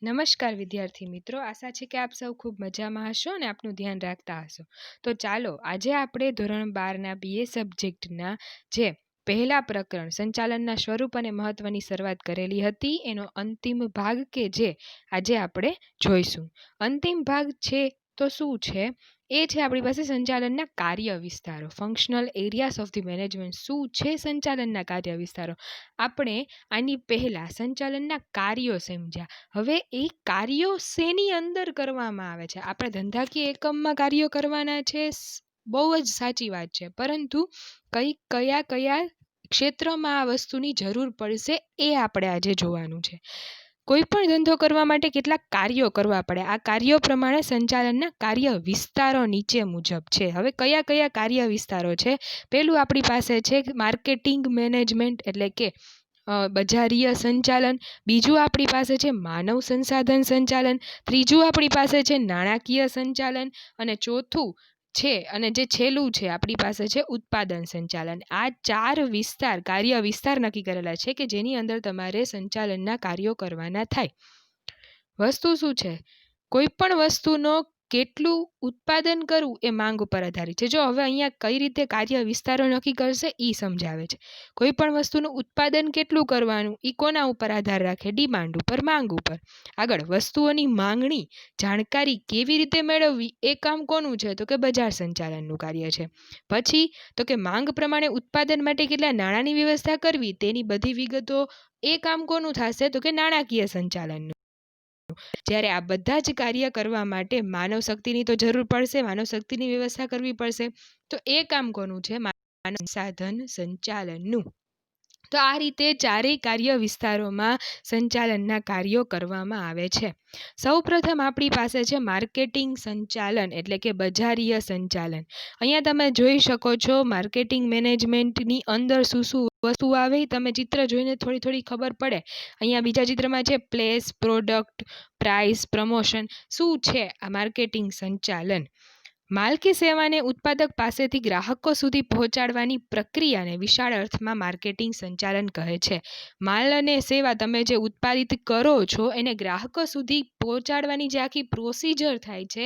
નમસ્કાર વિદ્યાર્થી મિત્રો, આશા છે કે આપ સૌ ખૂબ મજામાં હશો અને આપનું ધ્યાન રાખતા હશો. તો ચાલો આજે આપણે ધોરણ 12ના BA સબ્જેક્ટના જે પહેલા પ્રકરણ સંચાલનના સ્વરૂપ અને મહત્વની શરૂઆત કરેલી હતી એનો અંતિમ ભાગ કે જે આજે આપણે જોઈશું. અંતિમ ભાગ છે તો શું છે? એ છે આપણી પાસે સંચાલનના કાર્ય વિસ્તારો, functional areas of the management. શું છે સંચાલનના કાર્ય વિસ્તારો? આપણે આની પહેલા સંચાલનના કાર્યો સમજ્યા. હવે એ કાર્યો શેની અંદર કરવામાં આવે છે? આપણે ધંધાકીય એકમમાં કાર્યો કરવાના છે, બહુ જ સાચી વાત છે, પરંતુ કયા કયા ક્ષેત્રમાં આ વસ્તુની જરૂર પડશે એ આપણે આજે જોવાનું છે. કોઈ પણ ધંધો કરવા માટે કેટલાક કાર્યો કરવા પડે. આ કાર્યો પ્રમાણે સંચાલનના કાર્ય વિસ્તારો નીચે મુજબ છે. હવે કયા કયા કાર્ય વિસ્તારો છે? પહેલું આપણી પાસે છે માર્કેટિંગ મેનેજમેન્ટ એટલે કે બજારીય સંચાલન. બીજું આપણી પાસે છે માનવ સંસાધન સંચાલન. ત્રીજું આપણી પાસે છે નાણાકીય સંચાલન. અને ચોથું છે અને જે છેલ્લું છે આપણી પાસે છે ઉત્પાદન સંચાલન. આ 4 વિસ્તાર કાર્ય વિસ્તાર નક્કી કરેલા છે કે જેની અંદર તમારે સંચાલનના કાર્યો કરવાના થાય. વસ્તુ શું છે? કોઈ પણ વસ્તુનો કેટલું ઉત્પાદન કરવું એ માંગ ઉપર આધારિત છે. જો હવે અહીંયા કઈ રીતે કાર્ય વિસ્તારો નક્કી કરશે એ સમજાવે છે. કોઈ પણ વસ્તુનું ઉત્પાદન કેટલું કરવાનું એ કોના ઉપર આધાર રાખે? ડિમાન્ડ ઉપર, માંગ ઉપર. આગળ વસ્તુઓની માંગણી જાણકારી કેવી રીતે મેળવવી એ કામ કોનું છે? તો કે બજાર સંચાલનનું કાર્ય છે. પછી તો કે માંગ પ્રમાણે ઉત્પાદન માટે કેટલા નાણાંની વ્યવસ્થા કરવી તેની બધી વિગતો એ કામ કોનું થશે? તો કે નાણાકીય સંચાલનનું. જ્યારે આ બધા જ કાર્ય કરવા માટે માનવ શક્તિની તો જરૂર પડશે, માનવ શક્તિની વ્યવસ્થા કરવી પડશે. તો એ કામ કોનું છે? માનવ સંસાધન સંચાલનનું. તો આ રીતે ચારેય કાર્ય વિસ્તારોમાં સંચાલનના કાર્યો કરવામાં આવે છે. સૌપ્રથમ આપણી પાસે છે માર્કેટિંગ સંચાલન એટલે કે બજારીય સંચાલન. અહીંયા તમે જોઈ શકો છો માર્કેટિંગ મેનેજમેન્ટની અંદર શું શું વસ્તુ આવે તમે ચિત્ર જોઈને થોડી ખબર પડે. અહીંયા બીજા ચિત્રમાં છે પ્લેસ, પ્રોડક્ટ, પ્રાઇસ, પ્રમોશન. શું છે આ માર્કેટિંગ સંચાલન? માલ કે સેવાને ઉત્પાદક પાસેથી ગ્રાહકો સુધી પહોંચાડવાની પ્રક્રિયાને વિશાળ અર્થમાં માર્કેટિંગ સંચાલન કહે છે. માલ અને સેવા તમે જે ઉત્પાદિત કરો છો એને ગ્રાહકો સુધી પહોંચાડવાની જે આખી પ્રોસિજર થાય છે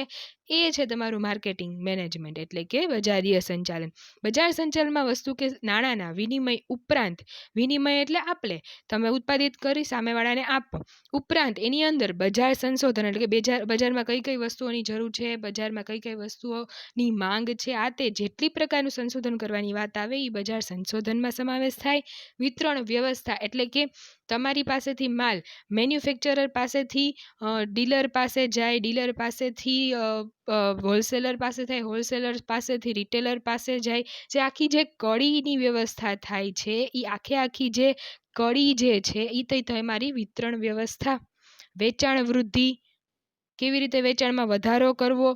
એ છે તમારું માર્કેટિંગ મેનેજમેન્ટ એટલે કે બજારીય સંચાલન. બજાર સંચાલનમાં વસ્તુ કે નાણાંના વિનિમય ઉપરાંત, વિનિમય એટલે આપલે, તમે ઉત્પાદિત કરી સામેવાળાને આપો. ઉપરાંત એની અંદર બજાર સંશોધન એટલે કે બજારમાં કઈ કઈ વસ્તુઓની જરૂર છે, બજારમાં કઈ કઈ વસ્તુઓની માંગ છે, આ તે જેટલી પ્રકારનું સંશોધન કરવાની વાત આવે એ બજાર સંશોધનમાં સમાવેશ થાય. વિતરણ વ્યવસ્થા એટલે કે તમારી પાસેથી માલ મેન્યુફેક્ચરર પાસેથી ડીલર પાસે જાય, ડીલર પાસેથી હોલસેલર પાસે થાય, હોલસેલર પાસેથી રિટેલર પાસે જાય. જે આખી જે કડીની વ્યવસ્થા થાય છે એ આખી જે કડી જે છે એ તમારી વિતરણ વ્યવસ્થા. વેચાણ વૃદ્ધિ, કેવી રીતે વેચાણમાં વધારો કરવો,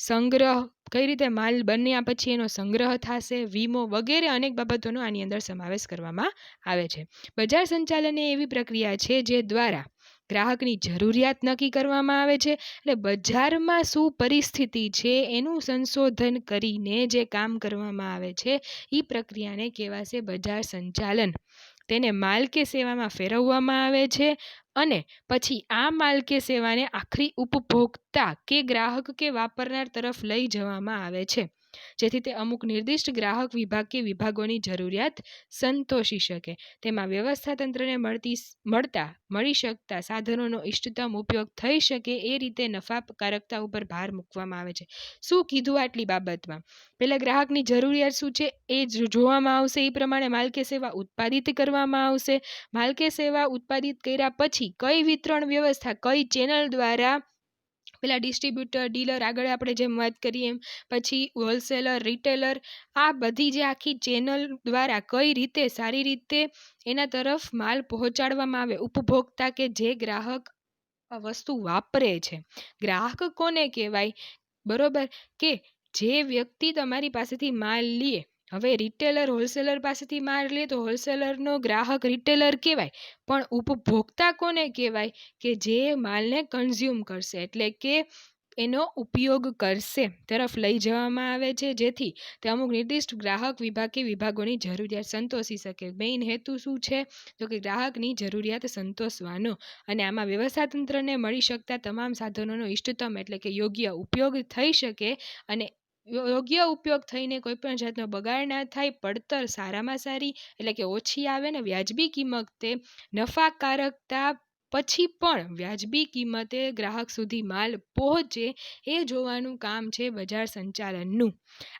સંગ્રહ, કઈ રીતે માલ બન્યા પછી એનો સંગ્રહ થશે, વીમો વગેરે અનેક બાબતોનો આની અંદર સમાવેશ કરવામાં આવે છે. બજાર સંચાલન એ એવી પ્રક્રિયા છે જે દ્વારા ગ્રાહકની જરૂરિયાત નક્કી કરવામાં આવે છે. એટલે બજારમાં શું પરિસ્થિતિ છે એનું સંશોધન કરીને જે કામ કરવામાં આવે છે એ પ્રક્રિયાને કહેવાશે બજાર સંચાલન. તેને માલ કે સેવામાં ફેરવવામાં આવે છે અને પછી આ માલ કે સેવાને આખરી ઉપભોક્તા કે ગ્રાહક કે વાપરનાર તરફ લઈ જવામાં આવે છે જેથી તે અમુક નિર્દિષ્ટ ગ્રાહક વિભાગ કે વિભાગોની જરૂરિયાત સંતોષી શકે. તેમાં વ્યવસ્થા તંત્રને મળી શકતા સાધનોનો ઇષ્ટતમ ઉપયોગ થઈ શકે એ રીતે નફાકારકતા ઉપર ભાર મૂકવામાં આવે છે. શું કીધું આટલી બાબતમાં? પહેલા ગ્રાહકની જરૂરિયાત શું છે એ જોવામાં આવશે. એ પ્રમાણે માલ કે સેવા ઉત્પાદિત કરવામાં આવશે. માલ કે સેવા ઉત્પાદિત કર્યા પછી કઈ વિતરણ વ્યવસ્થા, કઈ ચેનલ દ્વારા પેલા ડિસ્ટ્રીબ્યુટર, ડીલર, આગળ આપણે જેમ વાત કરીએ એમ, પછી હોલસેલર, રિટેલર, આ બધી જે આખી ચેનલ દ્વારા કઈ રીતે સારી રીતે એના તરફ માલ પહોંચાડવામાં આવે. ઉપભોક્તા કે જે ગ્રાહક વસ્તુ વાપરે છે. ગ્રાહક કોને કહેવાય? બરોબર, કે જે વ્યક્તિ તમારી પાસેથી માલ લે. હવે રિટેલર હોલસેલર પાસેથી માલ લે તો હોલસેલરનો ગ્રાહક રિટેલર કહેવાય, પણ ઉપભોક્તા કોને કહેવાય? કે જે માલને કન્ઝ્યુમ કરશે એટલે કે એનો ઉપયોગ કરશે તરફ લઈ જવામાં આવે છે, જેથી તે અમુક નિર્દિષ્ટ ગ્રાહક વિભાગ કે વિભાગોની જરૂરિયાત સંતોષી શકે. મેઇન હેતુ શું છે? તો કે ગ્રાહકની જરૂરિયાત સંતોષવાનો, અને આમાં વ્યવસ્થા તંત્રને મળી શકતા તમામ સાધનોનો ઇષ્ટતમ એટલે કે યોગ્ય ઉપયોગ થઈ શકે, અને યોગ્ય ઉપયોગ થઈને કોઈ પણ જાતનો બગાડ ના થાય, પડતર સારામાં સારી એટલે કે ઓછી આવે ને વ્યાજબી કિંમતે નફાકારકતા પછી પણ વ્યાજબી કિંમતે ગ્રાહક સુધી માલ પહોંચે એ જોવાનું કામ છે બજાર સંચાલનનું.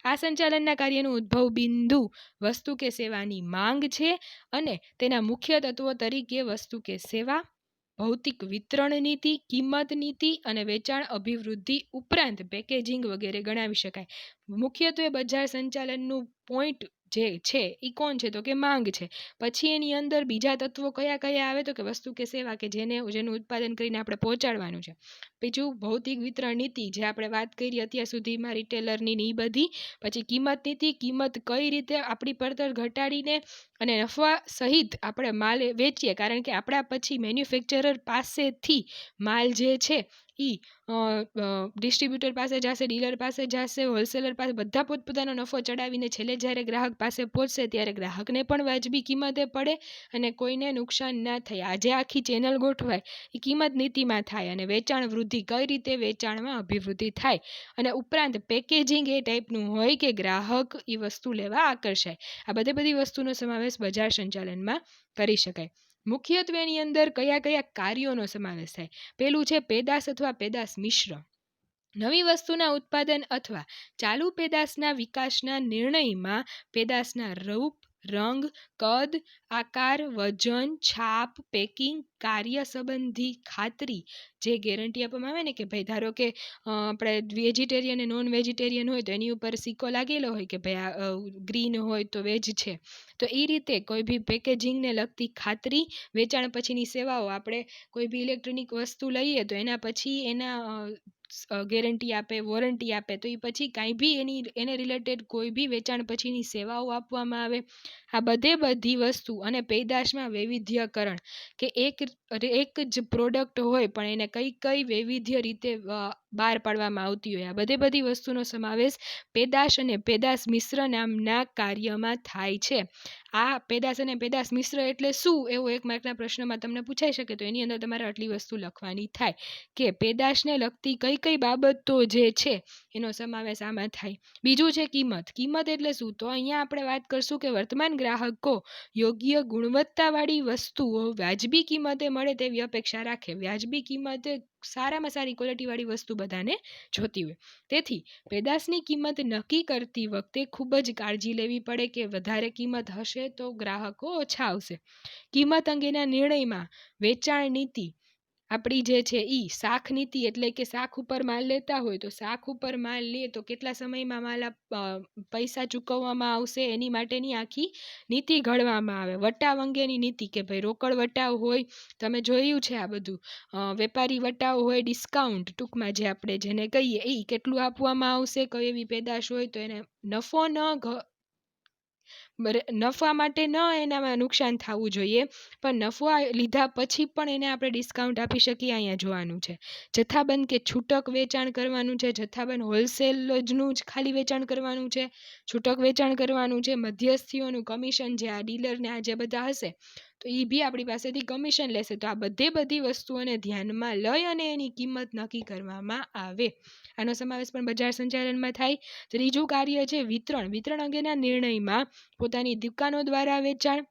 આ સંચાલનના કાર્યનું ઉદ્ભવ બિંદુ વસ્તુ કે સેવાની માંગ છે, અને તેના મુખ્ય તત્વો તરીકે વસ્તુ કે સેવા, ભૌતિક વિતરણ નીતિ, કિંમત નીતિ અને વેચાણ અભિવૃદ્ધિ ઉપરાંત પેકેજિંગ વગેરે ગણાવી શકાય. મુખ્યત્વે બજાર સંચાલનનું પોઈન્ટ જે છે એ કોણ છે? તો કે માંગ છે. પછી એની અંદર બીજા તત્વો કયા કયા આવે? તો કે વસ્તુ કે સેવા કે જેનું ઉત્પાદન કરીને આપણે પહોંચાડવાનું છે. બીજું ભૌતિક વિતરણ નીતિ, જે આપણે વાત કરી અત્યાર સુધીમાં રિટેલરની ને એ બધી. પછી કિંમત નીતિ, કિંમત કઈ રીતે આપણી પડતર ઘટાડીને અને નફા સહિત આપણે માલ વેચીએ, કારણ કે આપણા પછી મેન્યુફેક્ચરર પાસેથી માલ જે છે એ ડિસ્ટ્રીબ્યુટર પાસે જશે, ડીલર પાસે જશે, હોલસેલર પાસે, બધા પોતપોતાનો નફો ચડાવીને છેલ્લે જ્યારે ગ્રાહક પાસે પહોંચશે ત્યારે ગ્રાહકને પણ વાજબી કિંમતે પડે અને કોઈને નુકસાન ના થાય. આજે આખી ચેનલ ગોઠવાય એ કિંમત નીતિમાં થાય, અને વેચાણ વૃદ્ધિ કઈ રીતે વેચાણમાં અભિવૃદ્ધિ થાય, અને ઉપરાંત પેકેજિંગ એ ટાઈપનું હોય કે ગ્રાહક એ વસ્તુ લેવા આકર્ષાય. આ બધી વસ્તુનો સમાવેશ બજાર સંચાલનમાં કરી શકાય. મુખ્યત્વેની અંદર કયા કયા કાર્યોનો સમાવેશ થાય? પેલું છે પેદાશ અથવા પેદાશ મિશ્ર. નવી વસ્તુના ઉત્પાદન અથવા ચાલુ પેદાશના વિકાસના નિર્ણયમાં પેદાશના રૂપ, રંગ, કદ, આકાર, વજન, છાપ, પેકિંગ, કાર્ય સંબંધી ખાતરી, જે ગેરંટી આપવામાં આવે ને કે ભાઈ ધારો કે આપણે વેજીટેરિયન અને નોન વેજીટેરિયન હોય તો એની ઉપર સિક્કો લાગેલો હોય કે ભાઈ આ ગ્રીન હોય તો વેજ છે. તો એ રીતે કોઈ બી પેકેજિંગને લગતી ખાતરી, વેચાણ પછીની સેવાઓ, આપણે કોઈ બી ઇલેક્ટ્રોનિક વસ્તુ લઈએ તો એના પછી એના ગેરંટી આપે, વોરંટી આપે, તો એ પછી કાંઈ બી એને રિલેટેડ કોઈ બી વેચાણ પછીની સેવાઓ આપવામાં આવે. આ બધી વસ્તુ અને પેદાશમાં વૈવિધ્યકરણ, કે એક જ પ્રોડક્ટ હોય પણ એને કઈ વૈવિધ્ય રીતે બહાર પાડવામાં આવતી હોય. આ બધી વસ્તુનો સમાવેશ પેદાશ અને પેદાશ મિશ્ર નામના કાર્યમાં થાય છે. આ પેદાશ અને પેદાશ મિશ્ર એટલે શું? એવો એક માર્કના પ્રશ્નમાં તમને પૂછાઈ શકે, તો એની અંદર તમારે આટલી વસ્તુ લખવાની થાય કે પેદાશને લગતી કઈ બાબતો જે છે એનો સમાવેશ આમાં થાય. બીજું છે કિંમત. કિંમત એટલે શું? તો અહીંયા આપણે વાત કરશું કે વર્તમાન ગ્રાહકો યોગ્ય ગુણવત્તાવાળી વસ્તુઓ વાજબી કિંમતે મળે તેવી અપેક્ષા રાખે. વાજબી કિંમતે સારામાં સારી ક્વોલિટીવાળી વસ્તુ બધાને જોતી હોય. તેથી પેદાશની કિંમત નક્કી કરતી વખતે ખૂબ જ કાળજી લેવી પડે કે વધારે કિંમત હશે તો ગ્રાહકો ઓછા આવશે. કિંમત અંગેના નિર્ણયમાં વેચાણ નીતિ આપણી જે છે એ શાખ નીતિ, એટલે કે શાખ ઉપર માલ લેતા હોય તો શાખ ઉપર માલ લે તો કેટલા સમયમાં માલ પૈસા ચૂકવવામાં આવશે એની માટેની આખી નીતિ ઘડવામાં આવે. વટાવ અંગેની નીતિ, કે ભાઈ રોકડ વટાવ હોય, તમે જોયું છે આ બધું, વેપારી વટાવ હોય, ડિસ્કાઉન્ટ ટૂંકમાં જે આપણે જેને કહીએ એ કેટલું આપવામાં આવશે, કઈ એવી પેદાશ હોય તો એને નફા માટે ન એનામાં નુકસાન થવું જોઈએ, પણ નફા લીધા પછી પણ એને આપણે ડિસ્કાઉન્ટ આપી શકીએ. અહીંયા જોવાનું છે જથ્થાબંધ કે છૂટક વેચાણ કરવાનું છે, જથ્થાબંધ હોલસેલનું જ ખાલી વેચાણ કરવાનું છે, છૂટક વેચાણ કરવાનું છે, મધ્યસ્થીઓનું કમિશન, જે આ ડીલરને આ જે બધા હશે તો એ બી આપણી પાસેથી કમિશન લેશે. તો આ બધી વસ્તુઓને ધ્યાનમાં લઈ અને એની કિંમત નક્કી કરવામાં આવે. આનો સમાવેશ પણ બજાર સંચાલનમાં થાય. ત્રીજું કાર્ય છે વિતરણ. વિતરણ અંગેના નિર્ણયમાં પોતાની દુકાનો દ્વારા વેચાણ,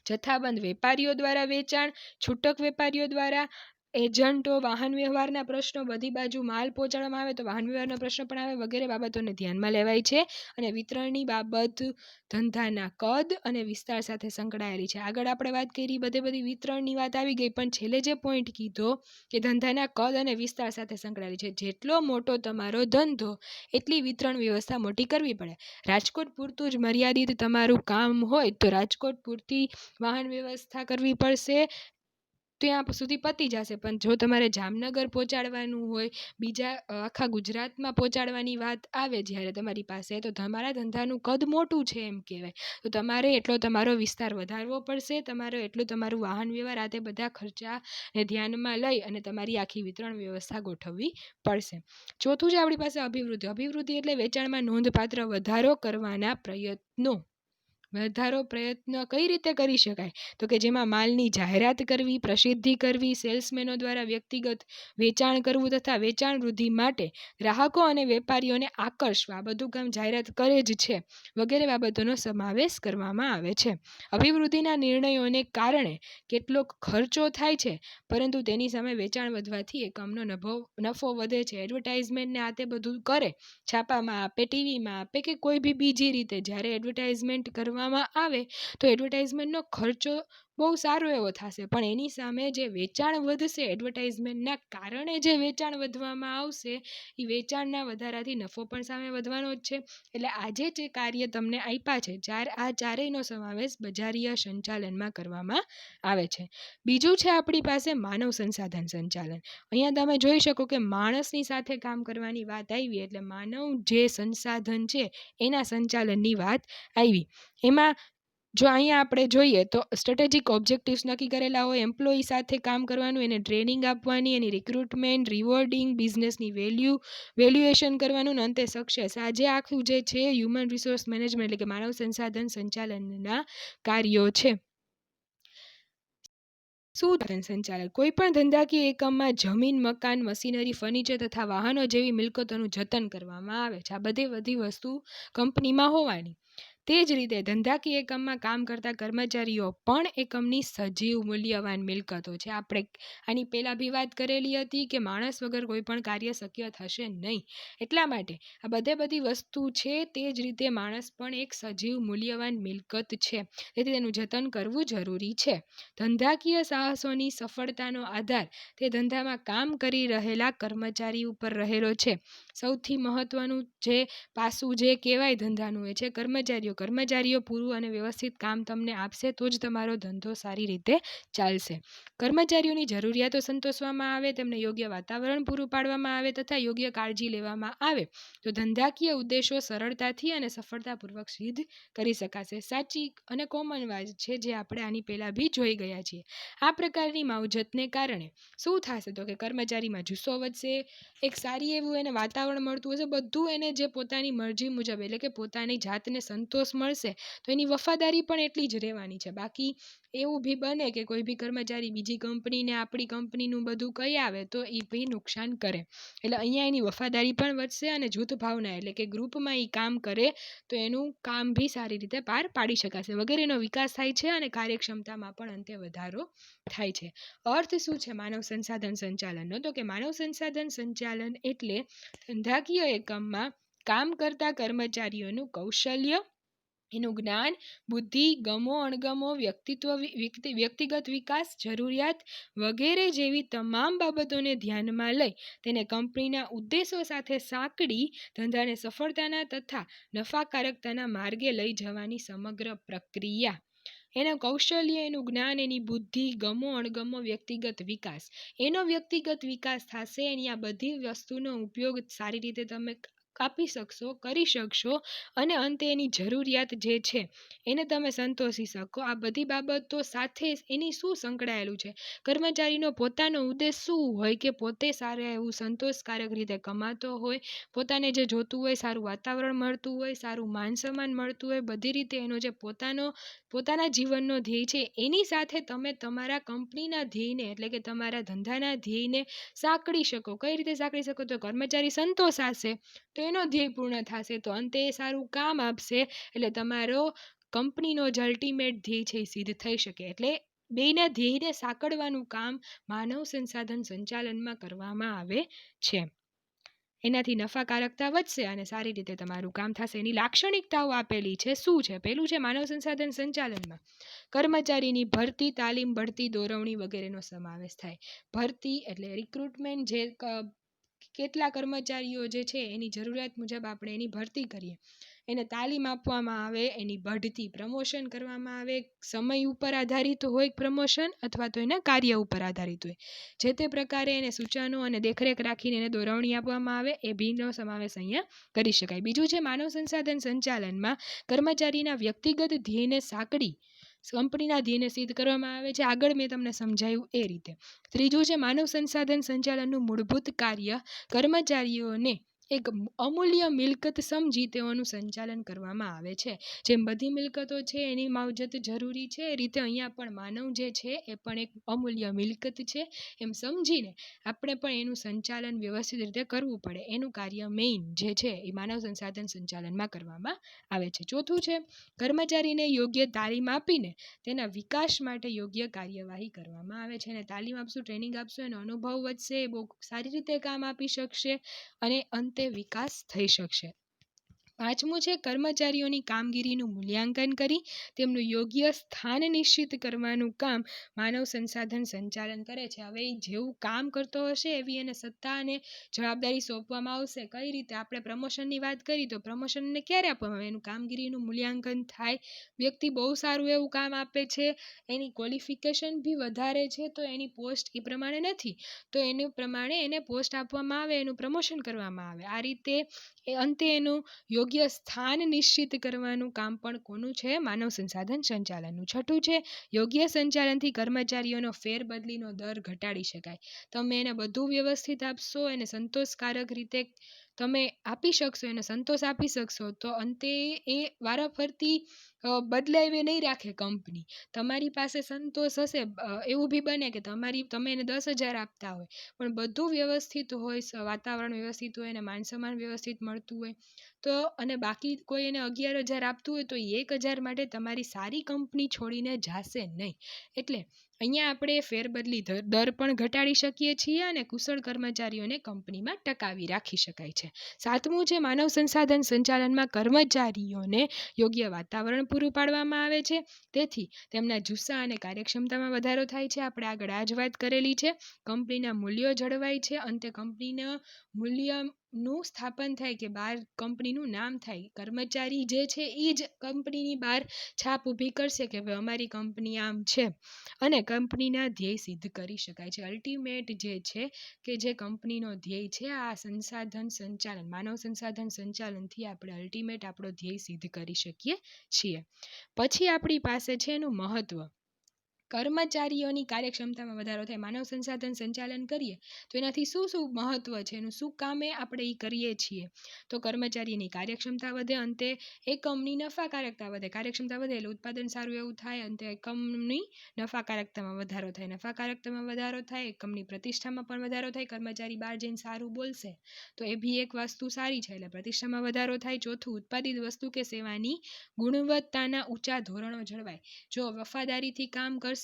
જથ્થાબંધ વેપારીઓ દ્વારા વેચાણ, છૂટક વેપારીઓ દ્વારા, એજન્ટો, વાહન વ્યવહારના પ્રશ્નો, બધી બાજુ માલ પહોંચાડવામાં આવે તો વાહન વ્યવહારનો પ્રશ્ન પણ આવે, વગેરે બાબતોને ધ્યાનમાં લેવાય છે. અને વિતરણની બાબત ધંધાના કદ અને વિસ્તાર સાથે સંકળાયેલી છે. આગળ આપણે વાત કરી બધી વિતરણની વાત આવી ગઈ, પણ છેલ્લે જે પોઈન્ટ કીધો કે ધંધાના કદ અને વિસ્તાર સાથે સંકળાયેલી છે. જેટલો મોટો તમારો ધંધો એટલી વિતરણ વ્યવસ્થા મોટી કરવી પડે. રાજકોટ પૂરતું જ મર્યાદિત તમારું કામ હોય તો રાજકોટ પૂરતી વાહન વ્યવસ્થા કરવી પડશે. ત્યાં સુધી પતી જશે. પણ જો તમારે જામનગર પહોંચાડવાનું હોય, બીજા આખા ગુજરાતમાં પહોંચાડવાની વાત આવે જ્યારે તમારી પાસે, તો તમારા ધંધાનું કદ મોટું છે એમ કહેવાય. તો તમારે એટલો તમારો વિસ્તાર વધારવો પડશે, એટલું તમારું વાહન વ્યવહાર આ તે બધા ખર્ચાને ધ્યાનમાં લઈ અને તમારી આખી વિતરણ વ્યવસ્થા ગોઠવવી પડશે. ચોથું છે આપણી પાસે અભિવૃદ્ધિ એટલે વેચાણમાં નોંધપાત્ર વધારો કરવાના પ્રયત્નો. પ્રયત્ન કઈ રીતે કરી શકાય? તો કે જેમાં માલની જાહેરાત કરવી, પ્રસિદ્ધિ કરવી, સેલ્સમેનો દ્વારા વ્યક્તિગત વેચાણ કરવું તથા વેચાણ વૃદ્ધિ માટે ગ્રાહકો અને વેપારીઓને આકર્ષવા, આ બધું કામ જાહેરાત કરે જ છે, વગેરે બાબતોનો સમાવેશ કરવામાં આવે છે. અભિવૃદ્ધિના નિર્ણયોને કારણે કેટલોક ખર્ચો થાય છે, પરંતુ તેની સામે વેચાણ વધવાથી એકમનો નફો વધે છે. એડવર્ટાઇઝમેન્ટને આ તે બધું કરે, છાપામાં આપે, ટીવીમાં આપે કે કોઈ બી બીજી રીતે જ્યારે એડવર્ટાઇઝમેન્ટ કરવામાં આવે તો એડવર્ટાઇઝમેન્ટનો ખર્ચો બહુ સારો એવો થશે, પણ એની સામે જે વેચાણ વધશે, એડવર્ટાઇઝમેન્ટના કારણે જે વેચાણ વધવામાં આવશે, એ વેચાણના વધારાથી નફો પણ સામે વધવાનો જ છે. એટલે આજે જે કાર્ય તમને આપ્યા છે, આ ચારેયનો સમાવેશ બજારીય સંચાલનમાં કરવામાં આવે છે. બીજું છે આપણી પાસે માનવ સંસાધન સંચાલન. અહીંયા તમે જોઈ શકો કે માણસની સાથે કામ કરવાની વાત આવી એટલે માનવ જે સંસાધન છે એના સંચાલનની વાત આવી. એમાં જો અહીંયા આપણે જોઈએ તો સ્ટ્રેટેજિક ઓબ્જેક્ટિવ્સ નક્કી કરેલા હોય, એમ્પ્લોયી સાથે કામ કરવાનું, એને ટ્રેનિંગ આપવાની, એની રિક્રુટમેન્ટ, રિવોર્ડિંગ, બિઝનેસની વેલ્યુએશન કરવાનું, અંતે સક્સેસ. આ જે આખું જે છે હ્યુમન રિસોર્સ મેનેજમેન્ટ એટલે કે માનવ સંસાધન સંચાલનના કાર્યો છે. સંચાલન કોઈ પણ ધંધાકીય એકમમાં જમીન, મકાન, મશીનરી, ફર્નિચર તથા વાહનો જેવી મિલકતોનું જતન કરવામાં આવે છે. આ બધી વસ્તુ કંપનીમાં હોવાની. તે જ રીતે ધંધાકીય એકમમાં કામ કરતા કર્મચારીઓ પણ એકમની સજીવ મૂલ્યવાન મિલકતો છે. આપણે આની પહેલાં બી વાત કરેલી હતી કે માણસ વગર કોઈ પણ કાર્ય શક્ય થશે નહીં. એટલા માટે આ બધી વસ્તુ છે, તે જ રીતે માણસ પણ એક સજીવ મૂલ્યવાન મિલકત છે, તેથી તેનું જતન કરવું જરૂરી છે. ધંધાકીય સાહસોની સફળતાનો આધાર તે ધંધામાં કામ કરી રહેલા કર્મચારી ઉપર રહેલો છે. સૌથી મહત્વનું જે પાસું જે કહેવાય ધંધાનું એ છે કર્મચારીઓ પૂરું અને વ્યવસ્થિત કામ તમને આપશે તો જ તમારો ધંધો સારી રીતે ચાલશે. કર્મચારીઓની જરૂરિયાતો સંતોષવામાં આવે, તેમને યોગ્ય વાતાવરણ પૂરું પાડવામાં આવે તથા યોગ્ય કાળજી લેવામાં આવે તો ધંધાકીય ઉદ્દેશો સરળતાથી અને સફળતાપૂર્વક સિદ્ધ કરી શકાશે. સાચી અને કોમન વાત છે જે આપણે આની પહેલાં બી જોઈ ગયા છીએ. આ પ્રકારની માવજતને કારણે શું થશે તો કે કર્મચારીમાં જુસ્સો વધશે, એક સારી એવું એને વાતાવરણ મળતું હશે, બધું એને જે પોતાની મરજી મુજબ એટલે કે પોતાની જાતને સંતોષ મળશે તો એની વફાદારી પણ એટલી જ રહેવાની છે. બાકી એવું બી બને કે કોઈ બી કર્મચારી બીજી કંપનીને આપણી કંપનીનું બધું કહી આવે તો એ બી નુકસાન કરે. એટલે અહીંયા એની વફાદારી પણ વધશે અને જૂથ ભાવના એટલે કે ગ્રુપમાં એ કામ કરે તો એનું કામ બી સારી રીતે પાર પાડી શકાશે, વગેરેનો વિકાસ થાય છે અને કાર્યક્ષમતામાં પણ અંતે વધારો થાય છે. અર્થ શું છે માનવ સંસાધન સંચાલનનો? તો કે માનવ સંસાધન સંચાલન એટલે ધંધાકીય એકમમાં કામ કરતા કર્મચારીઓનું કૌશલ્ય, એનું જ્ઞાન, બુદ્ધિ, ગમો અણગમો, વ્યક્તિગત વિકાસ, જરૂરિયાત વગેરે જેવી તમામ બાબતોને ધ્યાનમાં લઈ તેને કંપનીના ઉદ્દેશો સાથે સાંકળી ધંધાને સફળતાના તથા નફાકારકતાના માર્ગે લઈ જવાની સમગ્ર પ્રક્રિયા. એનું કૌશલ્ય, એનું જ્ઞાન, એની બુદ્ધિ, ગમો અણગમો, વ્યક્તિગત વિકાસ. એનો વ્યક્તિગત વિકાસ થશે, એની આ બધી વસ્તુનો ઉપયોગ સારી રીતે તમે કાપી શકશો, કરી શકશો અને અંતે એની જરૂરિયાત જે છે એને તમે સંતોષી શકો. આ બધી બાબતો સાથે એની શું સંકળાયેલું છે? કર્મચારીનો પોતાનો ઉદ્દેશ શું હોય કે પોતે સારા એવું સંતોષકારક રીતે કમાતો હોય, પોતાને જે જોતું હોય સારું વાતાવરણ મળતું હોય, સારું માન સન્માન મળતું હોય, બધી રીતે એનો જે પોતાના જીવનનો ધ્યેય છે એની સાથે તમે તમારા કંપનીના ધ્યેયને એટલે કે તમારા ધંધાના ધ્યેયને સાંકળી શકો. કઈ રીતે સાંકળી શકો? તો કર્મચારી સંતોષ આવશે તો એનો ધ્યેય પૂર્ણ થશે, તો અંતે એ સારું કામ આપશે એટલે તમારો કંપનીનો જે અલ્ટિમેટ ધ્યેય છે એ સિદ્ધ થઈ શકે. એટલે બેયના ધ્યેયને સાંકળવાનું કામ માનવ સંસાધન સંચાલનમાં કરવામાં આવે છે. એનાથી નફાકારકતા વધશે અને સારી રીતે તમારું કામ થશે. એની લાક્ષણિકતાઓ આપેલી છે. શું છે? પહેલું છે માનવ સંસાધન સંચાલનમાં કર્મચારીની ભરતી, તાલીમ, બઢતી, દોરવણી વગેરેનો સમાવેશ થાય. ભરતી એટલે રિક્રુટમેન્ટ, જે કેટલા કર્મચારીઓ જે છે એની જરૂરિયાત મુજબ આપણે એની ભરતી કરીએ. એને તાલીમ આપવામાં આવે, એની બઢતી પ્રમોશન કરવામાં આવે, સમય ઉપર આધારિત હોય પ્રમોશન અથવા તો એના કાર્ય ઉપર આધારિત હોય, જે તે પ્રકારે એને સૂચનો અને દેખરેખ રાખીને એને દોરવણી આપવામાં આવે, એ ભીનો સમાવેશ અહીંયા કરી શકાય. બીજું છે માનવ સંસાધન સંચાલનમાં કર્મચારીના વ્યક્તિગત ધ્યેયને સાંકળી કંપનીના ધ્યેયને સિદ્ધ કરવામાં આવે છે. આગળ મેં તમને સમજાવ્યું એ રીતે. ત્રીજું છે માનવ સંસાધન સંચાલનનું મૂળભૂત કાર્ય કર્મચારીઓને એક અમૂલ્ય મિલકત સમજી તેઓનું સંચાલન કરવામાં આવે છે. જેમ બધી મિલકતો છે એની માવજત જરૂરી છે, એ રીતે અહીંયા પણ માનવ જે છે એ પણ એક અમૂલ્ય મિલકત છે એમ સમજીને આપણે પણ એનું સંચાલન વ્યવસ્થિત રીતે કરવું પડે. એનું કાર્ય મેઇન જે છે એ માનવ સંસાધન સંચાલનમાં કરવામાં આવે છે. ચોથું છે કર્મચારીને યોગ્ય તાલીમ આપીને તેના વિકાસ માટે યોગ્ય કાર્યવાહી કરવામાં આવે છે. અને તાલીમ આપશું, ટ્રેનિંગ આપશું, એનો અનુભવ વધશે, એ બહુ સારી રીતે કામ આપી શકશે અને અંતે વિકાસ થઈ શકશે. પાંચમું છે કર્મચારીઓની કામગીરીનું મૂલ્યાંકન કરી તેમનું યોગ્ય સ્થાન નિશ્ચિત કરવાનું કામ માનવ સંસાધન સંચાલન કરે છે. હવે એ જેવું કામ કરતો હશે એવી એને સત્તા અને જવાબદારી સોંપવામાં આવશે. કઈ રીતે? આપણે પ્રમોશનની વાત કરી તો પ્રમોશનને ક્યારે આપવામાં આવે? એનું કામગીરીનું મૂલ્યાંકન થાય, વ્યક્તિ બહુ સારું એવું કામ આપે છે, એની ક્વોલિફિકેશન બી વધારે છે, તો એની પોસ્ટ એ પ્રમાણે નથી, તો એને પ્રમાણે એને પોસ્ટ આપવામાં આવે, એનું પ્રમોશન કરવામાં આવે. આ રીતે અંતે એનું યોગ્ય સ્થાન નિશ્ચિત કરવાનું કામ પણ કોનું છે? માનવ સંસાધન સંચાલનનું. છઠ્ઠું છે યોગ્ય સંચાલનથી કર્મચારીઓનો ફેરબદલીનો દર ઘટાડી શકાય. તમે એને બધું વ્યવસ્થિત આપશો, એને સંતોષકારક રીતે તમે આપી શકશો, એને સંતોષ આપી શકશો, તો અંતે એ વારાફરતી બદલાવે નહીં રાખે કંપની. તમારી પાસે સંતોષ હશે, એવું બી બને કે તમે એને 10,000 આપતા હોય પણ બધું વ્યવસ્થિત હોય, વાતાવરણ વ્યવસ્થિત હોય અને માન સન્માન વ્યવસ્થિત મળતું હોય, તો અને બાકી કોઈ એને 11,000 આપતું હોય તો 1,000 માટે તમારી સારી કંપની છોડીને જાશે નહીં. એટલે અહીંયા આપણે ફેરબદલી દર પણ ઘટાડી શકીએ છીએ અને કુશળ કર્મચારીઓને કંપનીમાં ટકાવી રાખી શકાય છે. સાતમું છે માનવ સંસાધન સંચાલનમાં કર્મચારીઓને યોગ્ય વાતાવરણ પૂરું પાડવામાં આવે છે, તેથી તેમના જુસ્સા અને કાર્યક્ષમતામાં વધારો થાય છે. આપણે આગળ આ જ વાત કરેલી છે. કંપનીના મૂલ્યો જળવાય છે, અંતે કંપનીના મૂલ્યનું સ્થાપન થાય કે બહાર કંપનીનું નામ થાય. કર્મચારી જે છે એ જ કંપનીની બહાર છાપ ઊભી કરશે કે ભાઈ અમારી કંપની આમ છે, અને કંપનીના ધ્યેય સિદ્ધ કરી શકાય છે. અલ્ટિમેટ જે છે કે જે કંપનીનો ધ્યેય છે, આ સંસાધન સંચાલન, માનવ સંસાધન સંચાલનથી આપણે અલ્ટિમેટ આપણો ધ્યેય સિદ્ધ કરી શકીએ છીએ. પછી આપણી પાસે છે એનું મહત્વ. કર્મચારીઓની કાર્યક્ષમતામાં વધારો થાય. માનવ સંસાધન સંચાલન કરીએ તો એનાથી શું શું મહત્વ છે, એનું શું કામે આપણે એ કરીએ છીએ? તો કર્મચારીની કાર્યક્ષમતા વધે, અંતે એકમની નફાકારકતા વધે. કાર્યક્ષમતા વધે એટલે ઉત્પાદન સારું એવું થાય, અંતે એકમની નફાકારકતામાં વધારો થાય. નફાકારકતામાં વધારો થાય, એકમની પ્રતિષ્ઠામાં પણ વધારો થાય. કર્મચારી બહાર જઈને સારું બોલશે તો એ બી એક વસ્તુ સારી છે, એટલે પ્રતિષ્ઠામાં વધારો થાય. ચોથું, ઉત્પાદિત વસ્તુ કે સેવાની ગુણવત્તાના ઊંચા ધોરણો જળવાય. જો વફાદારીથી કામ કરશે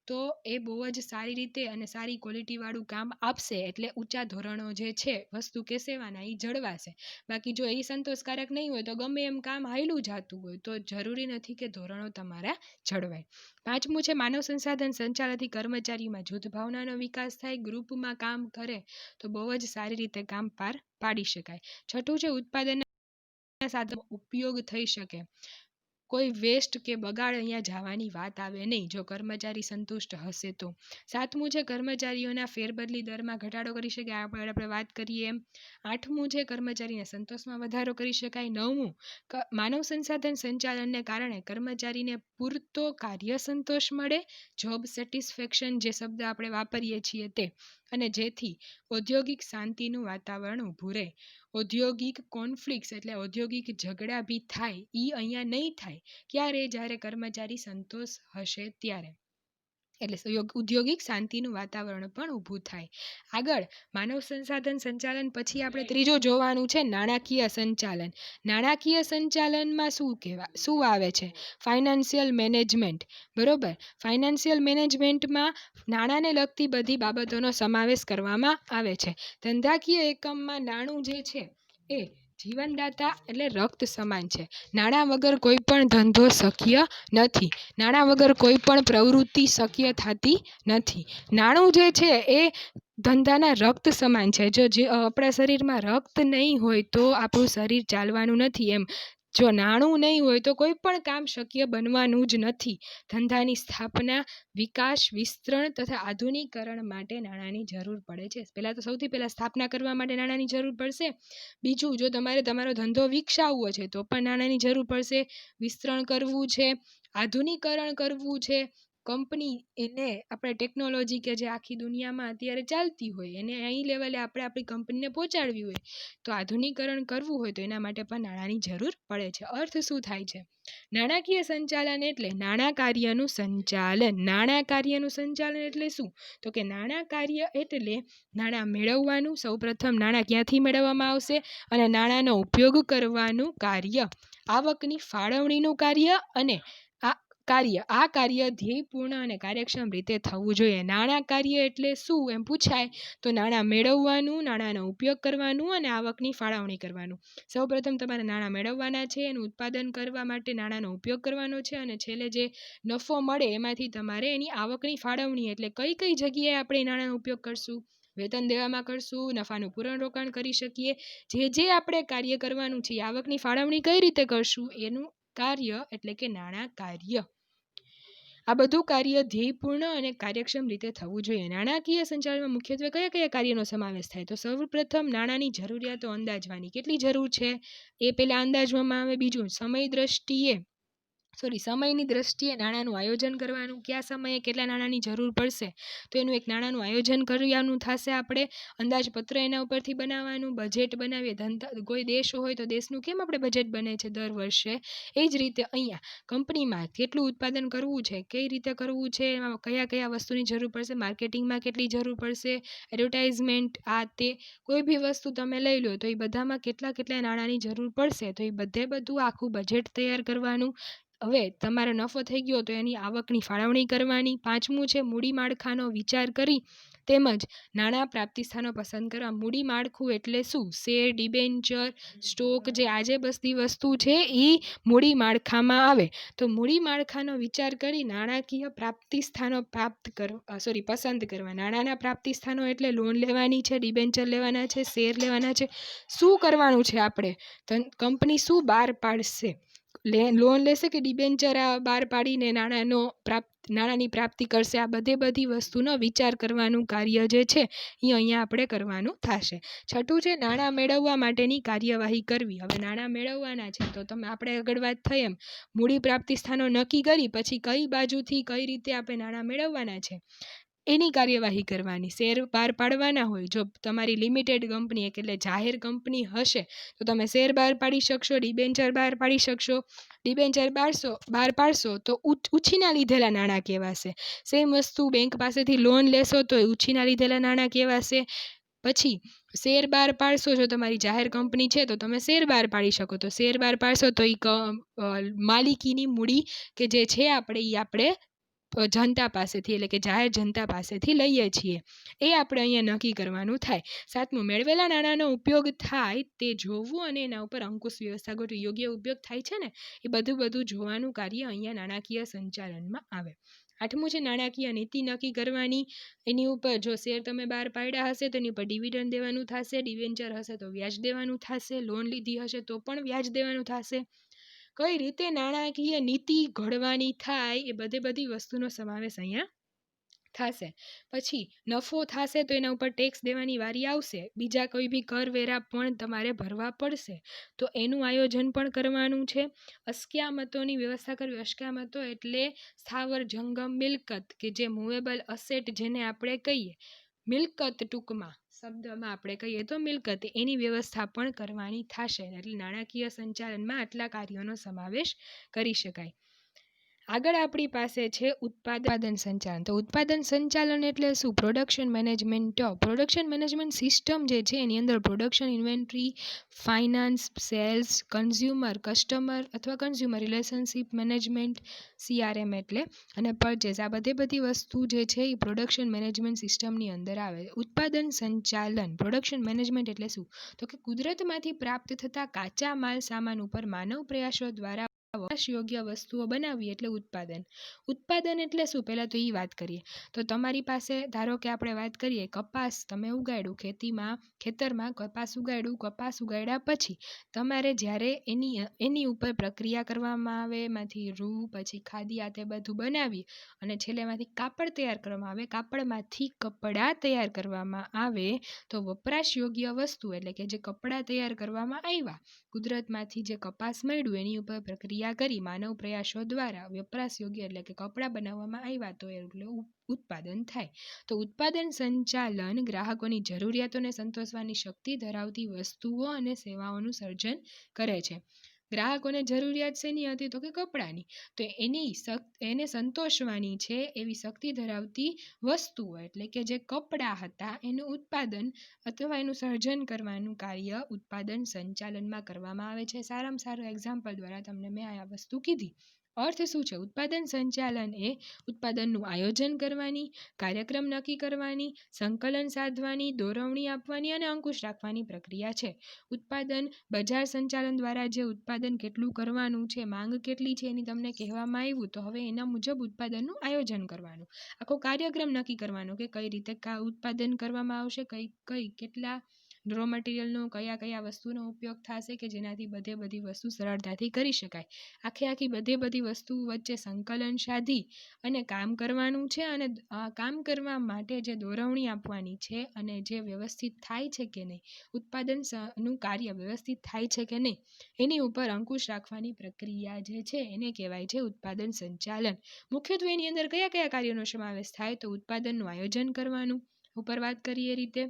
તો એ બહુ જ સારી રીતે અને સારી ક્વોલિટીવાળું કામ આપશે, એટલે ઊંચા ધોરણો જે છે વસ્તુ કે સેવાના એ જળવાશે. બાકી જો એ સંતોષકારક નહીં હોય તો ગમે એમ કામ હાયલું જતું હોય તો જરૂરી નથી કે ધોરણો તમારા જળવાય. પાંચમું છે માનવ સંસાધન સંચાલનથી કર્મચારીમાં જૂથ ભાવનાનો વિકાસ થાય. ગ્રુપમાં કામ કરે તો બહુ જ સારી રીતે કામ પાર પાડી શકાય. છઠ્ઠું છે ઉત્પાદનના સાધનો ઉપયોગ થઈ શકે, કોઈ વેસ્ટ કે બગાડ અહીંયા જવાની વાત આવે નહીં જો કર્મચારી સંતુષ્ટ હશે તો. સાતમું છે કર્મચારીઓના ફેરબદલી દરમાં ઘટાડો કરી શકે, આપણે વાત કરીએ એમ. આઠમું છે કર્મચારીના સંતોષમાં વધારો કરી શકાય. નવમું, માનવ સંસાધન સંચાલનને કારણે કર્મચારીને પૂરતો કાર્ય સંતોષ મળે, જોબ સેટિસ્ફેક્શન જે શબ્દ આપણે વાપરીએ છીએ તે, અને જેથી ઔદ્યોગિક શાંતિનું વાતાવરણ ઊભું રહે. ઔદ્યોગિક કોન્ફ્લિક્ટ્સ એટલે ઔદ્યોગિક ઝઘડા બી થાય, એ અહીંયા નહીં થાય. ક્યારે? જ્યારે કર્મચારી સંતોષ હશે ત્યારે, એટલે ઔદ્યોગિક શાંતિનું વાતાવરણ પણ ઊભું થાય. આગળ માનવ સંસાધન સંચાલન પછી આપણે ત્રીજું જોવાનું છે નાણાકીય સંચાલન. નાણાકીય સંચાલનમાં શું આવે છે? Financial management. બરોબર, ફાઇનાન્શિયલ મેનેજમેન્ટમાં નાણાંને લગતી બધી બાબતોનો સમાવેશ કરવામાં આવે છે. ધંધાકીય એકમમાં નાણું જે છે એ જીવનદાતા એટલે રક્ત સમાન છે. નાણાં વગર કોઈ પણ ધંધો શક્ય નથી, નાણાં વગર કોઈ પણ પ્રવૃત્તિ શક્ય થતી નથી. નાણું જે છે એ ધંધાના રક્ત સમાન છે. જો આપણા શરીરમાં રક્ત નહીં હોય તો આપણું શરીર ચાલવાનું નથી. એમ જો નાણું નહીં હોય તો કોઈ પણ કામ શક્ય બનવાનું જ નથી. ધંધાની સ્થાપના, વિકાસ, વિસ્તરણ તથા આધુનિકરણ માટે નાણાંની જરૂર પડે છે. સૌથી પહેલા સ્થાપના કરવા માટે નાણાંની જરૂર પડશે. બીજું, જો તમારે તમારો ધંધો વિકસાવવો છે તો પણ નાણાંની જરૂર પડશે. વિસ્તરણ કરવું છે, આધુનિકરણ કરવું છે, કંપની એને આપણે ટેકનોલોજી કે જે આખી દુનિયામાં અત્યારે ચાલતી હોય એને અહીં લેવલે આપણે આપણી કંપનીને પહોંચાડવી હોય તો આધુનિકરણ કરવું હોય તો એના માટે પણ નાણાંની જરૂર પડે છે. અર્થ શું થાય છે? નાણાકીય સંચાલન એટલે નાણાં કાર્યનું સંચાલન. નાણાં કાર્યનું સંચાલન એટલે શું? તો કે નાણાં કાર્ય એટલે નાણાં મેળવવાનું, સૌપ્રથમ નાણાં ક્યાંથી મેળવવામાં આવશે અને નાણાંનો ઉપયોગ કરવાનું કાર્ય, આવકની ફાળવણીનું કાર્ય અને આ કાર્ય ધ્યેયપૂર્ણ અને કાર્યક્ષમ રીતે થવું જોઈએ. નાણાં કાર્ય એટલે શું એમ પૂછાય તો નાણાં મેળવવાનું, નાણાંનો ઉપયોગ કરવાનું અને આવકની ફાળવણી કરવાનું. સૌપ્રથમ તમારે નાણાં મેળવવાના છે, એનું ઉત્પાદન કરવા માટે નાણાંનો ઉપયોગ કરવાનો છે અને છેલ્લે જે નફો મળે એમાંથી તમારે એની આવકની ફાળવણી એટલે કઈ કઈ જગ્યાએ આપણે નાણાંનો ઉપયોગ કરશું, વેતન દેવામાં કરશું, નફાનું પૂર્ણ રોકાણ કરી શકીએ, જે આપણે કાર્ય કરવાનું છે આવકની ફાળવણી કઈ રીતે કરશું એનું કાર્ય એટલે કે નાણાં કાર્ય. આ બધું કાર્ય ધ્યેયપૂર્ણ અને કાર્યક્ષમ રીતે થવું જોઈએ. નાણાકીય સંચાલનમાં મુખ્યત્વે કયા કયા કાર્યનો સમાવેશ થાય? તો સૌપ્રથમ નાણાંની જરૂરિયાતો અંદાજવાની. કેટલી જરૂર છે એ પહેલા અંદાજવામાં આવે. બીજું, સમયની દ્રષ્ટિએ નાણાંનું આયોજન કરવાનું. કયા સમયે કેટલા નાણાંની જરૂર પડશે તો એનું એક નાણાંનું આયોજન કરવાનું થશે. આપણે અંદાજપત્ર એના ઉપરથી બનાવવાનું, બજેટ બનાવીએ. કોઈ દેશ હોય તો દેશનું કેમ આપણે બજેટ બને છે દર વર્ષે, એ જ રીતે અહીંયા કંપનીમાં કેટલું ઉત્પાદન કરવું છે, કઈ રીતે કરવું છે, એમાં કયા કયા વસ્તુની જરૂર પડશે, માર્કેટિંગમાં કેટલી જરૂર પડશે, એડવર્ટાઇઝમેન્ટ, આ તે કોઈ બી વસ્તુ તમે લઈ લો તો એ બધામાં કેટલા નાણાંની જરૂર પડશે તો એ બધું આખું બજેટ તૈયાર કરવાનું. હવે તમારો નફો થઈ ગયો તો એની આવકની ફાળવણી કરવાની. પાંચમું છે મૂડી માળખાનો વિચાર કરી તેમજ નાણાં પ્રાપ્તિ સ્થાનો પસંદ કરવા. મૂડી માળખું એટલે શું? શેર, ડિબેન્ચર, સ્ટોક, જે આજે બધી વસ્તુ છે એ મૂડી માળખામાં આવે. તો મૂડી માળખાનો વિચાર કરી નાણાકીય પ્રાપ્તિ સ્થાનો પસંદ કરવા. નાણાંના પ્રાપ્તિ સ્થાનો એટલે લોન લેવાની છે, ડિબેન્ચર લેવાના છે, શેર લેવાના છે. શું કરવાનું છે આપણે? કંપની શું બહાર પાડશે? લોન લેશે કે ડિબેન્ચર બહાર પાડીને નાણાંની પ્રાપ્તિ કરશે? આ બધી વસ્તુનો વિચાર કરવાનું કાર્ય જે છે એ અહીંયા આપણે કરવાનું થશે. છઠ્ઠું છે નાણાં મેળવવા માટેની કાર્યવાહી કરવી. હવે નાણાં મેળવવાના છે તો આપણે આગળ વાત થઈ એમ મૂડી પ્રાપ્તિ સ્થાનો નક્કી કરી પછી કઈ બાજુથી કઈ રીતે આપણે નાણાં મેળવવાના છે એની કાર્યવાહી કરવાની. શેર બહાર પાડવાના હોય, જો તમારી લિમિટેડ કંપની એટલે જાહેર કંપની હશે તો તમે શેર બહાર પાડી શકશો, ડિબેન્ચર બહાર પાડી શકશો. ડિબેન્ચર બહાર પાડશો તો ઉછીના લીધેલા નાણાં કહેવાશે. સેમ વસ્તુ બેંક પાસેથી લોન લેશો તો ઉછીના લીધેલા નાણાં કહેવાશે. પછી શેર બહાર પાડશો, જો તમારી જાહેર કંપની છે તો તમે શેર બહાર પાડી શકો. તો શેર બહાર પાડશો તો એ માલિકીની મૂડી કે જે છે આપણે જનતા પાસેથી એટલે કે જાહેર જનતા પાસેથી લઈએ છીએ એ આપણે અહીંયા નક્કી કરવાનું થાય. સાતમું, મેળવેલા નાણાંનો ઉપયોગ થાય તે જોવું અને એના ઉપર અંકુશ વ્યવસ્થા ગોઠવી. યોગ્ય ઉપયોગ થાય છે ને એ બધું જોવાનું કાર્ય અહીંયા નાણાકીય સંચાલનમાં આવે. આઠમું છે નાણાકીય નીતિ નક્કી કરવાની. એની ઉપર જો શેર તમે બહાર પાડ્યા હશે તો એની ઉપર ડિવિડન્ડ દેવાનું થશે, ડિબેન્ચર હશે તો વ્યાજ દેવાનું થશે, લોન લીધી હશે તો પણ વ્યાજ દેવાનું થશે. કઈ રીતે નાણાકીય નીતિ ઘડવાની થાય એ બધી વસ્તુનો સમાવેશ અહીંયા થશે. પછી નફો થશે તો એના ઉપર ટેક્સ દેવાની વારી આવશે. બીજા કોઈ બી કરવેરા પણ તમારે ભરવા પડશે તો એનું આયોજન પણ કરવાનું છે. અસ્કયામતોની વ્યવસ્થા કરવી. અસ્કયામતો એટલે સ્થાવર જંગમ મિલકત કે જે મૂવેબલ અસેટ જેને આપણે કહીએ મિલકત, ટૂંકમાં શબ્દમાં આપણે કહીએ તો મિલકત, એની વ્યવસ્થા પણ કરવાની થશે. એટલે નાણાકીય સંચાલનમાં આટલા કાર્યોનો સમાવેશ કરી શકાય. આગળ આપણી પાસે છે ઉત્પાદન સંચાલન. તો ઉત્પાદન સંચાલન એટલે શું? પ્રોડક્શન મેનેજમેન્ટ સિસ્ટમ જે છે એની અંદર production, inventory, finance, sales, customer અથવા કન્ઝ્યુમર રિલેશનશિપ મેનેજમેન્ટ, CRM એટલે, અને પરચેસ, આ બધી વસ્તુ જે છે એ પ્રોડક્શન મેનેજમેન્ટ સિસ્ટમની અંદર આવે. ઉત્પાદન સંચાલન, પ્રોડક્શન મેનેજમેન્ટ એટલે શું? તો કે કુદરતમાંથી પ્રાપ્ત થતા કાચા માલ સામાન ઉપર માનવ પ્રયાસો દ્વારા યોગ્ય વસ્તુઓ બનાવવી એટલે ઉત્પાદન. ઉત્પાદન એટલે શું? પહેલાં તો એ વાત કરીએ. તો તમારી પાસે ધારો કે આપણે વાત કરીએ કપાસ તમે ઉગાડ્યું ખેતરમાં કપાસ ઉગાડ્યા પછી તમારે જ્યારે એની ઉપર પ્રક્રિયા કરવામાં આવે, એમાંથી રૂ પછી ખાદી આ તે બધું બનાવી અને છેલ્લે એમાંથી કાપડ તૈયાર કરવામાં આવે, કાપડમાંથી કપડાં તૈયાર કરવામાં આવે, તો વપરાશ યોગ્ય વસ્તુ એટલે કે જે કપડાં તૈયાર કરવામાં આવ્યા કુદરતમાંથી જે કપાસ મળ્યું એની ઉપર પ્રક્રિયા કરી માનવ પ્રયાસો દ્વારા વપરાશ યોગ્ય એટલે કે કપડાં બનાવવામાં આવ્યા તો એટલે ઉત્પાદન થાય. તો ઉત્પાદન સંચાલન ગ્રાહકોની જરૂરિયાતોને સંતોષવાની શક્તિ ધરાવતી વસ્તુઓ અને સેવાઓનું સર્જન કરે છે. ગ્રાહકોને જરૂરિયાત શેની હતી? તો કે કપડાની. તો એને સંતોષવાની છે એવી શક્તિ ધરાવતી વસ્તુઓ એટલે કે જે કપડાં હતા એનું ઉત્પાદન અથવા એનું સર્જન કરવાનું કાર્ય ઉત્પાદન સંચાલનમાં કરવામાં આવે છે. સારામાં સારું એક્ઝામ્પલ દ્વારા તમને મેં આ વસ્તુ કીધી. અર્થ શું છે? ઉત્પાદન સંચાલન એ ઉત્પાદનનું આયોજન કરવાની, કાર્યક્રમ નક્કી કરવાની, સંકલન સાધવાની, દોરવણી આપવાની અને અંકુશ રાખવાની પ્રક્રિયા છે. ઉત્પાદન બજાર સંચાલન દ્વારા જે ઉત્પાદન કેટલું કરવાનું છે, માંગ કેટલી છે એની તમને કહેવામાં આવ્યું તો હવે એના મુજબ ઉત્પાદનનું આયોજન કરવાનું, આખો કાર્યક્રમ નક્કી કરવાનો કે કઈ રીતે ઉત્પાદન કરવામાં આવશે, કેટલા રો મટીરિયલનો કયા વસ્તુનો ઉપયોગ થશે કે જેનાથી બધી વસ્તુ સરળતાથી કરી શકાય. આખી બધી વસ્તુ વચ્ચે સંકલન સાધી અને કામ કરવાનું છે અને કામ કરવા માટે જે દોરવણી આપવાની છે અને જે વ્યવસ્થિત થાય છે કે નહીં, ઉત્પાદનનું કાર્ય વ્યવસ્થિત થાય છે કે નહીં એની ઉપર અંકુશ રાખવાની પ્રક્રિયા જે છે એને કહેવાય છે ઉત્પાદન સંચાલન. મુખ્યત્વે એની અંદર કયા કાર્યોનો સમાવેશ થાય? તો ઉત્પાદનનું આયોજન કરવાનું ઉપર વાત કરીએ એ રીતે.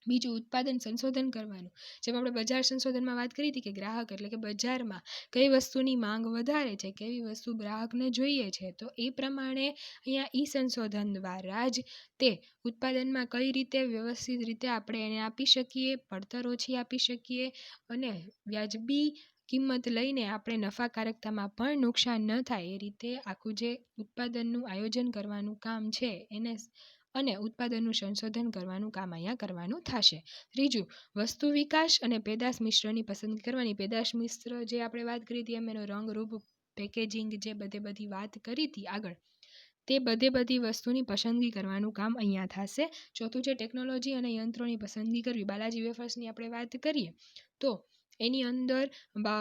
બીજું ઉત્પાદન સંશોધન કરવાનું, જેમ આપણે બજાર સંશોધનમાં વાત કરી હતી કે ગ્રાહક એટલે કે બજારમાં કઈ વસ્તુની માંગ વધારે છે, કેવી વસ્તુ ગ્રાહકને જોઈએ છે, તો એ પ્રમાણે અહીંયા સંશોધન દ્વારા જ તે ઉત્પાદનમાં કઈ રીતે વ્યવસ્થિત રીતે આપણે એને આપી શકીએ, પડતર ઓછી આપી શકીએ અને વ્યાજબી કિંમત લઈને આપણે નફાકારકતામાં પણ નુકસાન ન થાય એ રીતે આખું જે ઉત્પાદનનું આયોજન કરવાનું કામ છે એને અને ઉત્પાદનનું સંશોધન કરવાનું કામ અહીંયા કરવાનું થશે. ત્રીજું, વસ્તુ વિકાસ અને પેદાશ મિશ્રની પસંદગી કરવાની. પેદાશ મિશ્ર જે આપણે વાત કરી હતી એમ એનો રંગ, રૂપ, પેકેજિંગ જે બધી વાત કરી હતી આગળ, તે બધી વસ્તુની પસંદગી કરવાનું કામ અહીંયા થશે. ચોથું છે ટેકનોલોજી અને યંત્રોની પસંદગી કરવી. બાલાજી વેફર્સની આપણે વાત કરીએ તો એની અંદર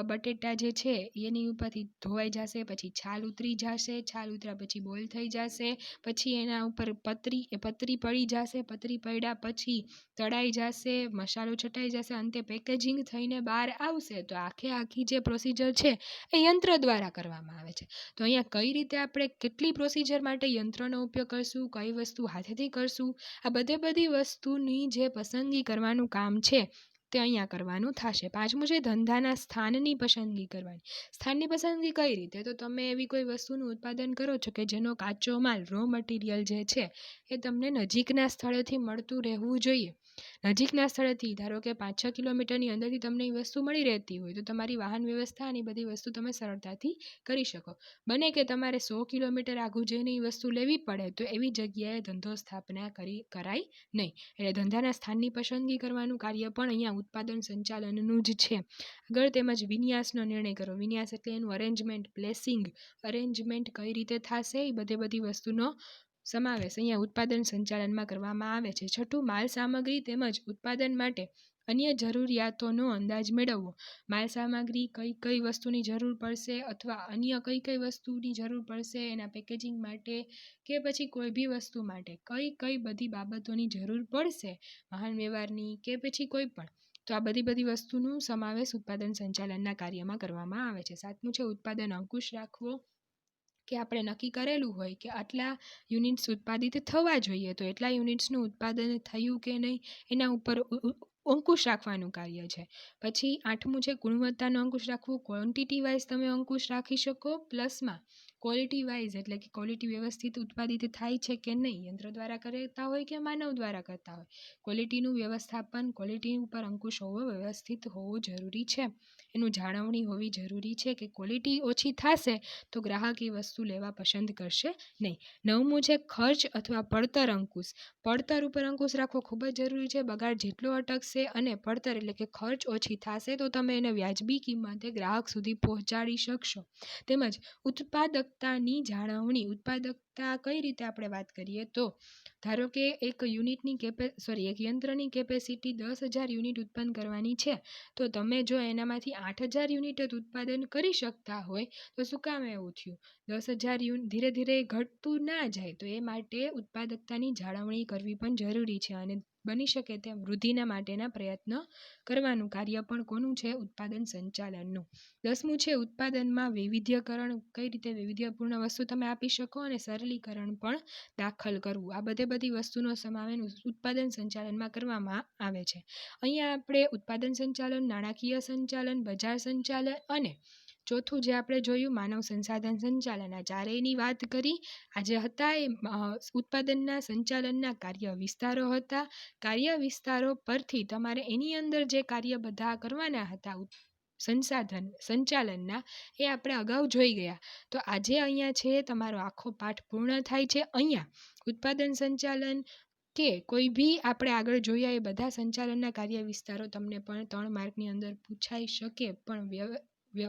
બટેટા જે છે એની ઉપરથી ધોવાઈ જશે, પછી છાલ ઉતરી જશે, છાલ ઉતર્યા પછી બોઇલ થઈ જશે, પછી એના ઉપર પતરી પડી જશે, પતરી પડ્યા પછી તળાઈ જશે, મસાલો છટાઈ જશે, અંતે પેકેજિંગ થઈને બહાર આવશે. તો આખી જે પ્રોસિજર છે એ યંત્ર દ્વારા કરવામાં આવે છે. તો અહીંયા કઈ રીતે આપણે કેટલી પ્રોસિજર માટે યંત્રનો ઉપયોગ કરશું, કઈ વસ્તુ હાથેથી કરશું, આ બધી વસ્તુની જે પસંદગી કરવાનું કામ છે તે અહીંયા કરવાનું થશે. પાંચમું છે ધંધાના સ્થાનની પસંદગી કરવાની. સ્થાનની પસંદગી કઈ રીતે? તો તમે એવી કોઈ વસ્તુનું ઉત્પાદન કરો છો કે જેનો કાચો માલ રો મટીરિયલ જે છે એ તમને નજીકના સ્થળેથી મળતું રહેવું જોઈએ. નજીકના સ્થળેથી ધારો કે 5-6 કિલોમીટરની અંદરથી તમને એ વસ્તુ મળી રહેતી હોય તો તમારી વાહન વ્યવસ્થા અને બધી વસ્તુ તમે સરળતાથી કરી શકો. બને કે તમારે 100 કિલોમીટર આઘું જઈને એ વસ્તુ લેવી પડે તો એવી જગ્યાએ ધંધો સ્થાપના કરાય નહીં. એટલે ધંધાના સ્થાનની પસંદગી કરવાનું કાર્ય પણ અહીંયા ઉત્પાદન સંચાલનનું જ છે. આગળ તેમજ વિન્યાસનો નિર્ણય કરો. વિન્યાસ એટલે એનું અરેન્જમેન્ટ, પ્લેસિંગ, અરેન્જમેન્ટ કઈ રીતે થશે એ બધી વસ્તુનો સમાવેશ અહીંયા ઉત્પાદન સંચાલનમાં કરવામાં આવે છે. છઠ્ઠું, માલ સામગ્રી તેમજ ઉત્પાદન માટે અન્ય જરૂરિયાતોનો અંદાજ મેળવવો. માલ સામગ્રી કઈ વસ્તુની જરૂર પડશે અથવા અન્ય કઈ વસ્તુની જરૂર પડશે એના પેકેજિંગ માટે કે પછી કોઈ બી વસ્તુ માટે કઈ બધી બાબતોની જરૂર પડશે વાહન વ્યવહારની કે પછી કોઈ પણ, તો આ બધી વસ્તુનો સમાવેશ ઉત્પાદન સંચાલનના કાર્યમાં કરવામાં આવે છે. સાતમું છે ઉત્પાદન અંકુશ રાખવો, કે આપણે નક્કી કરેલું હોય કે આટલા યુનિટ્સ ઉત્પાદિત થવા જોઈએ તો એટલા યુનિટ્સનું ઉત્પાદન થયું કે નહીં એના ઉપર અંકુશ રાખવાનું કાર્ય છે. પછી આઠમું છે ગુણવત્તાનો અંકુશ રાખવો. ક્વોન્ટિટી વાઇઝ તમે અંકુશ રાખી શકો, પ્લસમાં ક્વોલિટી વાઇઝ એટલે કે ક્વોલિટી વ્યવસ્થિત ઉત્પાદિત થાય છે કે નહીં, યંત્ર દ્વારા કરતા હોય કે માનવ દ્વારા કરતા હોય. ક્વોલિટીનું વ્યવસ્થાપન, ક્વોલિટી ઉપર અંકુશ હોવો વ્યવસ્થિત હોવો જરૂરી છે. એનું જાળવણી હોવી જરૂરી છે કે ક્વોલિટી ઓછી થશે તો ગ્રાહક એ વસ્તુ લેવા પસંદ કરશે નહીં. 9મું છે ખર્ચ અથવા પડતર અંકુશ. પડતર ઉપર અંકુશ રાખવો ખૂબ જ જરૂરી છે. બગાડ જેટલો અટકશે અને પડતર એટલે કે ખર્ચ ઓછી થશે તો તમે એને વ્યાજબી કિંમતે ગ્રાહક સુધી પહોંચાડી શકશો. તેમજ ઉત્પાદકતાની જાળવણી. ઉત્પાદકતા કઈ રીતે આપણે વાત કરીએ તો ધારો કે એક યંત્રની કેપેસિટી 10,000 યુનિટ ઉત્પન્ન કરવાની છે, તો તમે જો એનામાંથી 8,000 યુનિટ જ ઉત્પાદન કરી શકતા હોય તો શું કામ એવું થયું? 10,000 યુનિટ ધીરે ધીરે ઘટતું ના જાય, તો એ માટે ઉત્પાદકતાની જાળવણી કરવી પણ જરૂરી છે અને બની શકે તેમ વૃદ્ધિના માટેના પ્રયત્ન કરવાનું કાર્ય પણ કોનું છે? ઉત્પાદન સંચાલનનું. 10મું છે ઉત્પાદનમાં વૈવિધ્યકરણ. કઈ રીતે વૈવિધ્યપૂર્ણ વસ્તુ તમે આપી શકો અને સરળીકરણ પણ દાખલ કરવું. આ બધી વસ્તુનો સમાવેશ ઉત્પાદન સંચાલનમાં કરવામાં આવે છે. અહીંયા આપણે ઉત્પાદન સંચાલન, નાણાકીય સંચાલન, બજાર સંચાલન અને ચોથું જે આપણે જોયું માનવ સંસાધન સંચાલન, આ ચારેયની વાત કરી. આજે હતા એ ઉત્પાદનના સંચાલનના કાર્ય વિસ્તારો હતા. કાર્ય વિસ્તારો પરથી તમારે એની અંદર જે કાર્ય બધા કરવાના હતા સંચાલનના, એ આપણે અગાઉ જોઈ ગયા. તો આજે અહીંયા છે તમારો આખો પાઠ પૂર્ણ થાય છે. અહીંયા ઉત્પાદન સંચાલન કે કોઈ બી આપણે આગળ જોયા એ બધા સંચાલનના કાર્ય વિસ્તારો તમને પણ 3 માર્કની અંદર પૂછાઈ શકે, પણ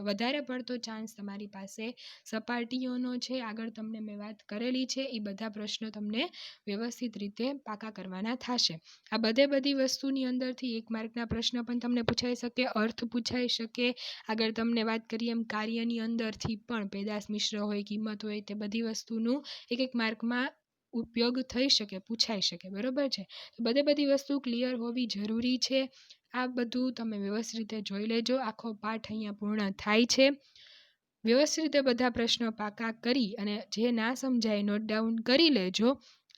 વધારે પડતો ચાન્સ તમારી પાસે સપાટીઓનો છે. આગળ તમને મેં વાત કરેલી છે એ બધા પ્રશ્નો તમને વ્યવસ્થિત રીતે પાકા કરવાના થશે. આ બધી વસ્તુની અંદરથી 1 માર્કના પ્રશ્ન પણ તમને પૂછાઈ શકે, અર્થ પૂછાઈ શકે. આગળ તમને વાત કરીએ એમ કાર્યની અંદરથી પણ પેદાશ મિશ્ર હોય, કિંમત હોય, તે બધી વસ્તુનું 1 માર્કમાં ઉપયોગ થઈ શકે, પૂછાઈ શકે. બરોબર છે? તો બધી વસ્તુ ક્લિયર હોવી જરૂરી છે. આ બધું તમે વ્યવસ્થિત રીતે જોઈ લેજો. આખો પાઠ અહીંયા પૂર્ણ થાય છે. વ્યવસ્થિત રીતે બધા પ્રશ્નો પાકા કરી અને જે ના સમજાય નોટ ડાઉન કરી લેજો.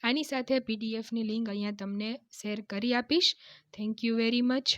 આની સાથે પીડીએફની લિંક અહીંયા તમને શેર કરી આપીશ. Thank you very much.